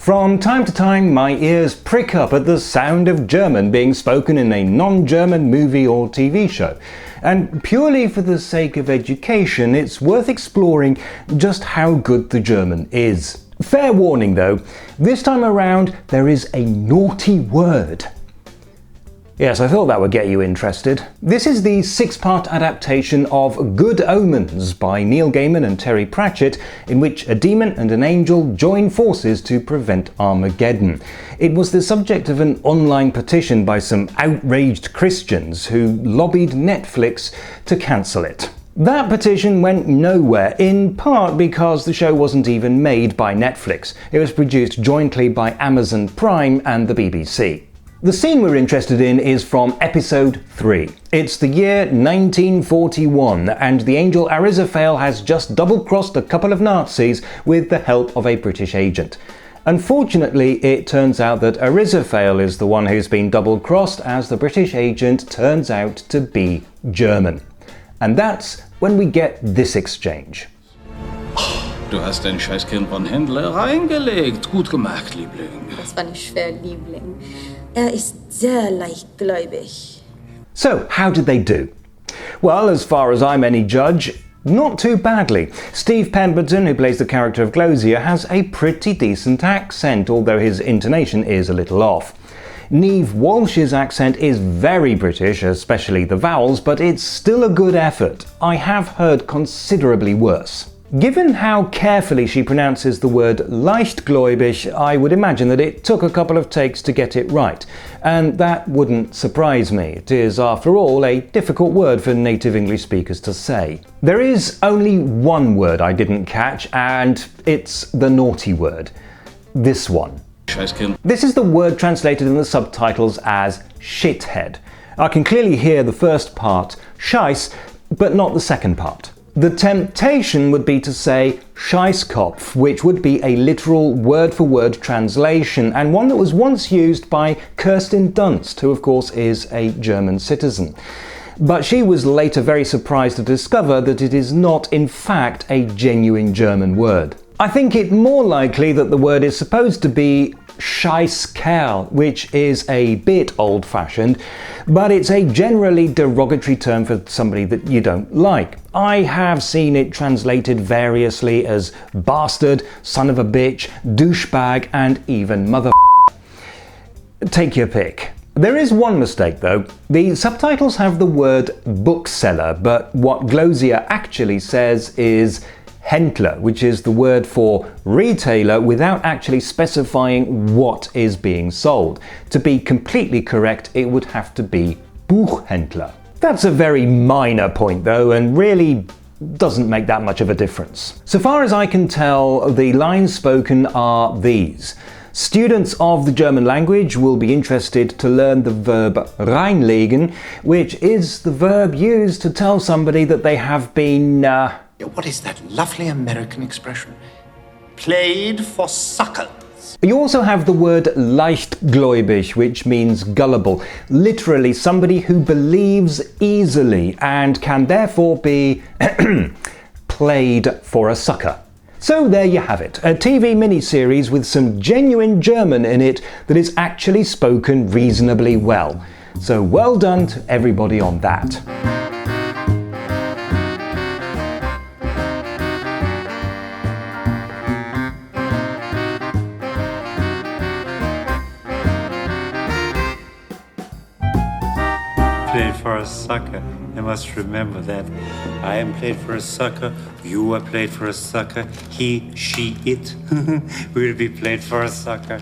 From time to time, my ears prick up at the sound of German being spoken in a non-German movie or TV show. And purely for the sake of education, it's worth exploring just how good the German is. Fair warning though, this time around there is a naughty word. Yes, I thought that would get you interested. This is the 6-part adaptation of Good Omens by Neil Gaiman and Terry Pratchett, in which a demon and an angel join forces to prevent Armageddon. It was the subject of an online petition by some outraged Christians who lobbied Netflix to cancel it. That petition went nowhere, in part because the show wasn't even made by Netflix. It was produced jointly by Amazon Prime and the BBC. The scene we're interested in is from episode 3. It's the year 1941 and the angel Ahithophel has just double-crossed a couple of Nazis with the help of a British agent. Unfortunately, it turns out that Ahithophel is the one who's been double-crossed, as the British agent turns out to be German. And that's when we get this exchange. Du hast deinen Scheißkind von Händler reingelegt. Gut gemacht, Liebling. Das war nicht schwer, Liebling. Ist sehr leichtgläubig. So, how did they do? Well, as far as I'm any judge, not too badly. Steve Pemberton, who plays the character of Glosia, has a pretty decent accent, although his intonation is a little off. Niamh Walsh's accent is very British, especially the vowels, but it's still a good effort. I have heard considerably worse. Given how carefully she pronounces the word leichtgläubig, I would imagine that it took a couple of takes to get it right. And that wouldn't surprise me. It is, after all, a difficult word for native English speakers to say. There is only one word I didn't catch, and it's the naughty word. This one. Scheißkind. This is the word translated in the subtitles as shithead. I can clearly hear the first part, scheiß, but not the second part. The temptation would be to say Scheißkopf, which would be a literal word-for-word translation, and one that was once used by Kirsten Dunst, who of course is a German citizen. But she was later very surprised to discover that it is not in fact a genuine German word. I think it more likely that the word is supposed to be Scheißkerl, which is a bit old-fashioned, but it's a generally derogatory term for somebody that you don't like. I have seen it translated variously as bastard, son of a bitch, douchebag, and even mother. Take your pick. There is one mistake though. The subtitles have the word bookseller, but what Glosia actually says is Händler, which is the word for retailer without actually specifying what is being sold. To be completely correct, it would have to be Buchhändler. That's a very minor point though, and really doesn't make that much of a difference. So far as I can tell, the lines spoken are these. Students of the German language will be interested to learn the verb reinlegen, which is the verb used to tell somebody that they have been What is that lovely American expression? Played for suckers. You also have the word leichtgläubig, which means gullible, literally somebody who believes easily and can therefore be played for a sucker. So there you have it, a TV miniseries with some genuine German in it that is actually spoken reasonably well. So well done to everybody on that. Played for a sucker. You must remember that. I am played for a sucker. You are played for a sucker. He, she, it will be played for a sucker.